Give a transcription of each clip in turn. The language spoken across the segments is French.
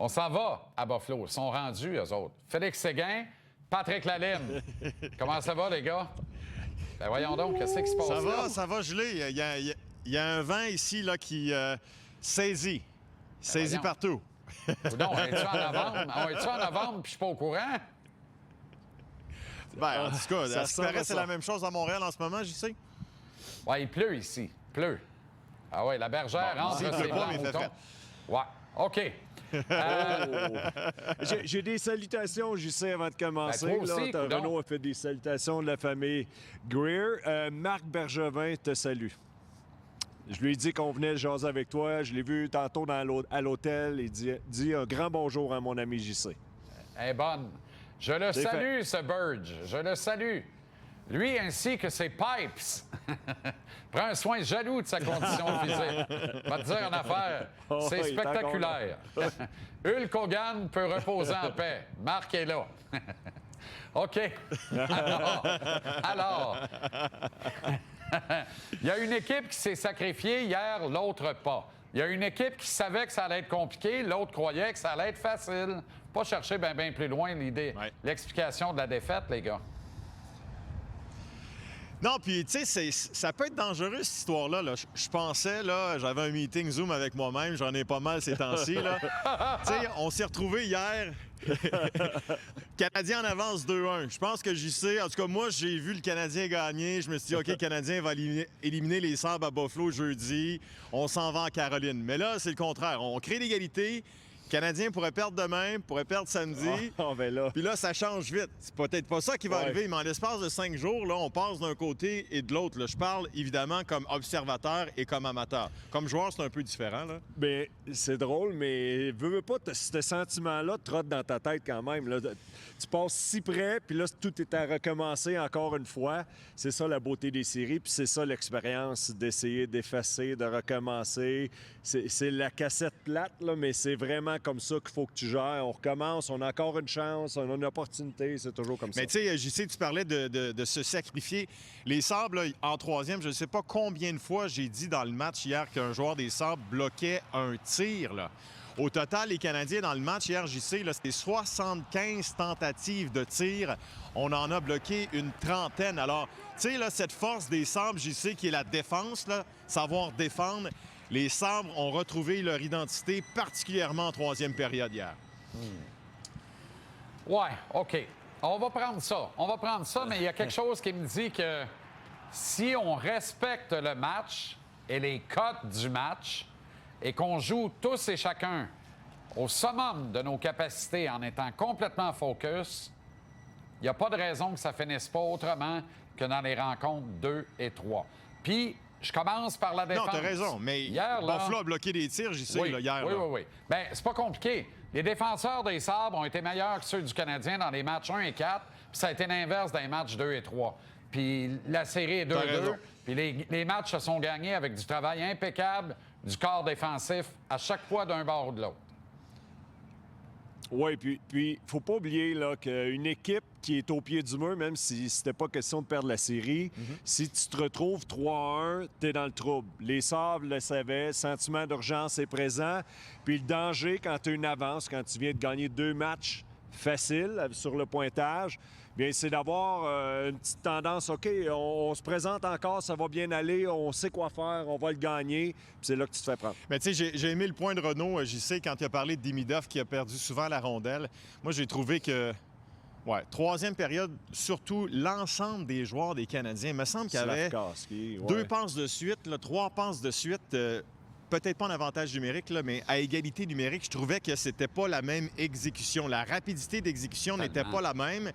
On s'en va à Buffalo. Ils sont rendus, eux autres. Félix Séguin, Patrick Lalime. Comment ça va, les gars? Ben voyons donc, qu'est-ce qui se passe là? Ça va geler. Il y a un vent ici là, qui saisit. Saisit partout. Non, es-tu en novembre? Es-tu en novembre puis je suis pas au courant? Ben, en tout cas, à ce qui paraît, c'est la même chose à Montréal en ce moment, j'y sais. Ouais, il pleut ici. Il pleut. Ah oui, la bergère rentre ici, il ses pleut pas, blancs mais il fait moutons. frais. Ouais, OK. J'ai des salutations, JC, avant de commencer. Ben, toi aussi, Renaud a fait des salutations de la famille Greer. Marc Bergevin te salue. Je lui ai dit qu'on venait jaser avec toi. Je l'ai vu tantôt à l'hôtel. Il dit un grand bonjour à mon ami JC. Elle est bonne. Je le salue, ce Burge. Je le salue. Lui ainsi que ses pipes. Prends un soin jaloux de sa condition physique. Va te dire en affaire. C'est spectaculaire. Hulk Hogan peut reposer en paix. Marc est là. OK. Alors. Il y a une équipe qui s'est sacrifiée hier, l'autre pas. Il y a une équipe qui savait que ça allait être compliqué, l'autre croyait que ça allait être facile. Pas chercher bien plus loin l'idée, l'explication de la défaite, les gars. Non, puis tu sais, ça peut être dangereux, cette histoire-là. Là. Je pensais, là, j'avais un meeting Zoom avec moi-même, j'en ai pas mal ces temps-ci. Tu sais, on s'est retrouvés hier. Canadien en avance 2-1. Je pense que j'y sais. En tout cas, moi, j'ai vu le Canadien gagner. Je me suis dit, OK, le Canadien va éliminer les Sabres à Buffalo jeudi. On s'en va en Caroline. Mais là, c'est le contraire. On crée l'égalité. Le Canadien pourrait perdre demain, pourrait perdre samedi. Puis là, ça change vite. C'est peut-être pas ça qui va arriver, mais en l'espace de 5 jours, là, on passe d'un côté et de l'autre. Là. Je parle évidemment comme observateur et comme amateur. Comme joueur, c'est un peu différent. Là. Bien, c'est drôle, mais veux pas, ce sentiment-là trotte dans ta tête quand même. Là. Tu passes si près, puis là, tout est à recommencer encore une fois. C'est ça la beauté des séries, puis c'est ça l'expérience d'essayer d'effacer, de recommencer. C'est la cassette plate, là, mais c'est vraiment comme ça qu'il faut que tu gères. On recommence, on a encore une chance, on a une opportunité, c'est toujours comme ça. Mais tu sais, JC, tu parlais de se sacrifier. Les Sabres, là, en troisième, je ne sais pas combien de fois j'ai dit dans le match hier qu'un joueur des Sabres bloquait un tir. Là. Au total, les Canadiens, dans le match hier, JC, c'était 75 tentatives de tir. On en a bloqué une trentaine. Alors, tu sais, là, cette force des Sabres, JC, qui est la défense, là, savoir défendre, les Sabres ont retrouvé leur identité, particulièrement en troisième période hier. Ouais, OK. On va prendre ça. Mais il y a quelque chose qui me dit que si on respecte le match et les cotes du match et qu'on joue tous et chacun au summum de nos capacités en étant complètement focus, il n'y a pas de raison que ça finisse pas autrement que dans les rencontres 2 et 3. Puis, je commence par la défense. Non, t'as raison, mais hier, là, Buffalo a bloqué des tirs, j'y sais, oui, là, hier. Oui, là. oui. Bien, c'est pas compliqué. Les défenseurs des Sabres ont été meilleurs que ceux du Canadien dans les matchs 1 et 4, puis ça a été l'inverse dans les matchs 2 et 3. Puis la série est 2-2, puis les matchs se sont gagnés avec du travail impeccable du corps défensif à chaque fois d'un bord ou de l'autre. Oui, puis faut pas oublier là, qu'une équipe qui est au pied du mur, même si c'était pas question de perdre la série, si tu te retrouves 3-1, t'es dans le trouble. Les Sabres le savaient, sentiment d'urgence est présent. Puis le danger quand tu as une avance, quand tu viens de gagner 2 matchs faciles sur le pointage, bien c'est d'avoir une petite tendance, OK, on se présente encore, ça va bien aller, on sait quoi faire, on va le gagner, puis c'est là que tu te fais prendre. Mais tu sais, j'ai aimé le point de Renaud, j'y sais, quand il a parlé de Demidov qui a perdu souvent la rondelle. Moi, j'ai trouvé que, troisième période, surtout l'ensemble des joueurs des Canadiens, il me semble qu'il y avait deux passes de suite, 3 passes de suite, peut-être pas en avantage numérique, là, mais à égalité numérique, je trouvais que c'était pas la même exécution. La rapidité d'exécution n'était pas la même.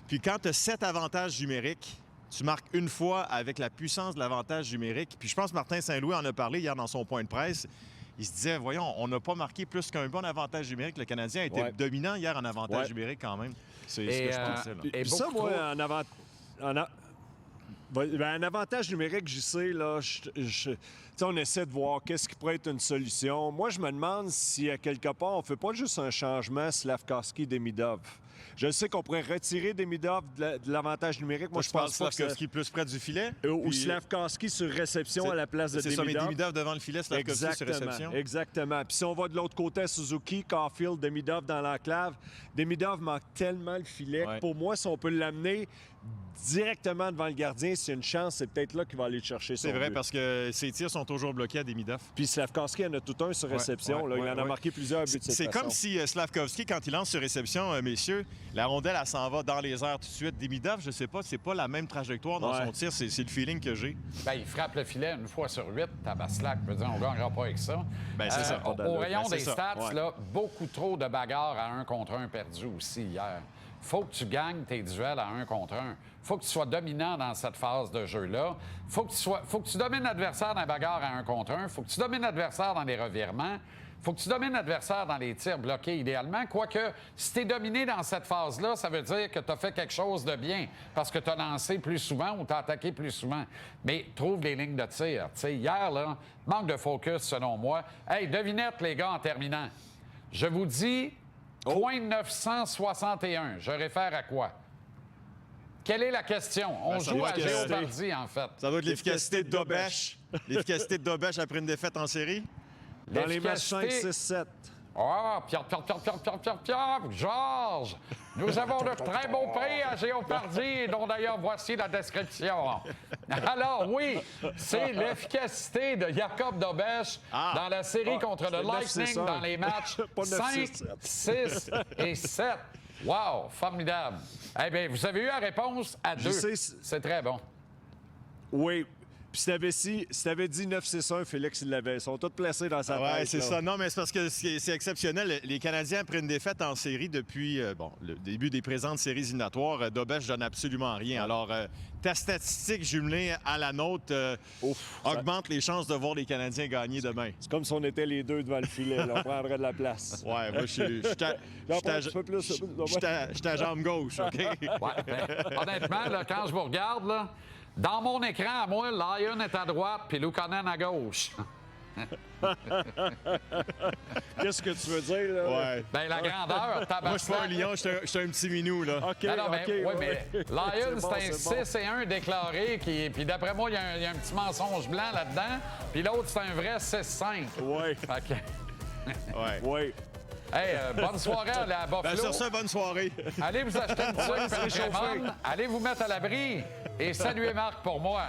Puis quand tu as 7 avantages numériques, tu marques une fois avec la puissance de l'avantage numérique. Puis je pense que Martin Saint-Louis en a parlé hier dans son point de presse. Il se disait, voyons, on n'a pas marqué plus qu'un bon avantage numérique. Le Canadien a été dominant hier en avantage numérique quand même. C'est ce que je pensais. Là. Et ça, moi, en avantage numérique, j'y sais, là, on essaie de voir qu'est-ce qui pourrait être une solution. Moi, je me demande si, à quelque part, on ne fait pas juste un changement Slavkovski-Demidov. Je sais qu'on pourrait retirer Demidov de l'avantage numérique. Moi, je pense pas que Slavkovski plus près du filet. Ou Slavkovski sur réception à la place de C'est ça, mais Demidov. Demidov devant le filet, Slavkovski sur réception. Exactement. Puis si on va de l'autre côté, Suzuki, Caulfield, Demidov dans l'enclave, Demidov manque tellement le filet que pour moi, si on peut l'amener directement devant le gardien, c'est une chance, c'est peut-être là qu'il va aller le chercher. C'est vrai, parce que ses tirs sont toujours bloqués à Demidov. Puis Slavkovski en a tout un sur réception. Il en a marqué plusieurs buts de cette façon. C'est comme si Slavkovski, quand il lance sur réception, messieurs, la rondelle, elle s'en va dans les airs tout de suite. Demidov, je sais pas, c'est pas la même trajectoire dans son tir. C'est le feeling que j'ai. Bien, il frappe le filet une fois sur 8. Tabaslac, je veux dire, on ne gagnera pas avec ça. Bien, c'est ça. Au rayon des stats, là, beaucoup trop de bagarres à 1 contre 1 perdu aussi hier. Faut que tu gagnes tes duels à 1 contre 1. Faut que tu sois dominant dans cette phase de jeu-là. Faut que tu domines l'adversaire dans la bagarre à 1 contre 1. Faut que tu domines l'adversaire dans les revirements. Faut que tu domines l'adversaire dans les tirs bloqués, idéalement. Quoique, si tu es dominé dans cette phase-là, ça veut dire que tu as fait quelque chose de bien parce que tu as lancé plus souvent ou tu as attaqué plus souvent. Mais trouve des lignes de tir. T'sais, hier, là, manque de focus, selon moi. Hey, devinette, les gars, en terminant. Je vous dis, point 961. Je réfère à quoi? Quelle est la question? On joue à Géopardy, en fait. Ça doit être l'efficacité de Dobèche. L'efficacité de Dobèche après une défaite en série? Dans les matchs 5, 6, 7. Ah, Pierre, Georges! Nous avons de très beaux prix à Géopardy, dont d'ailleurs voici la description. Alors oui, c'est l'efficacité de Jacob Dobèche dans la série contre le Lightning dans les matchs 5, 6 et 7. Wow, formidable. Eh bien, vous avez eu la réponse à 2. C'est très bon. Oui. Puis si t'avais dit 9-6-1, Félix, il l'avait. Ils sont tous placés dans sa tête. Oui, c'est ça. Non, mais c'est parce que c'est exceptionnel. Les Canadiens, après une défaite en série depuis le début des présentes séries éliminatoires, Dobèche donne absolument rien. Alors, ta statistique jumelée à la nôtre augmente les chances de voir les Canadiens gagner demain. C'est comme si on était les deux devant le filet. Là. On prendrait de la place. Oui, moi, je suis à jambe gauche, OK? Ouais, ben, honnêtement, là, quand je vous regarde, là, dans mon écran, à moi, Lyon est à droite puis Luukkonen à gauche. Qu'est-ce que tu veux dire, là? Ouais. Bien, la grandeur, tabac. Moi, je suis pas un lion, je suis un petit minou, là. OK, non, OK. mais Lyon, c'est un 6-1 déclaré. Puis d'après moi, il y a un petit mensonge blanc là-dedans. Puis l'autre, c'est un vrai 6-5. Oui. OK. Ouais. Oui. Hey, bonne soirée à la Buffalo. Ben, sur ça, bonne soirée. Allez vous acheter une tuque, allez vous mettre à l'abri et saluez Marc pour moi.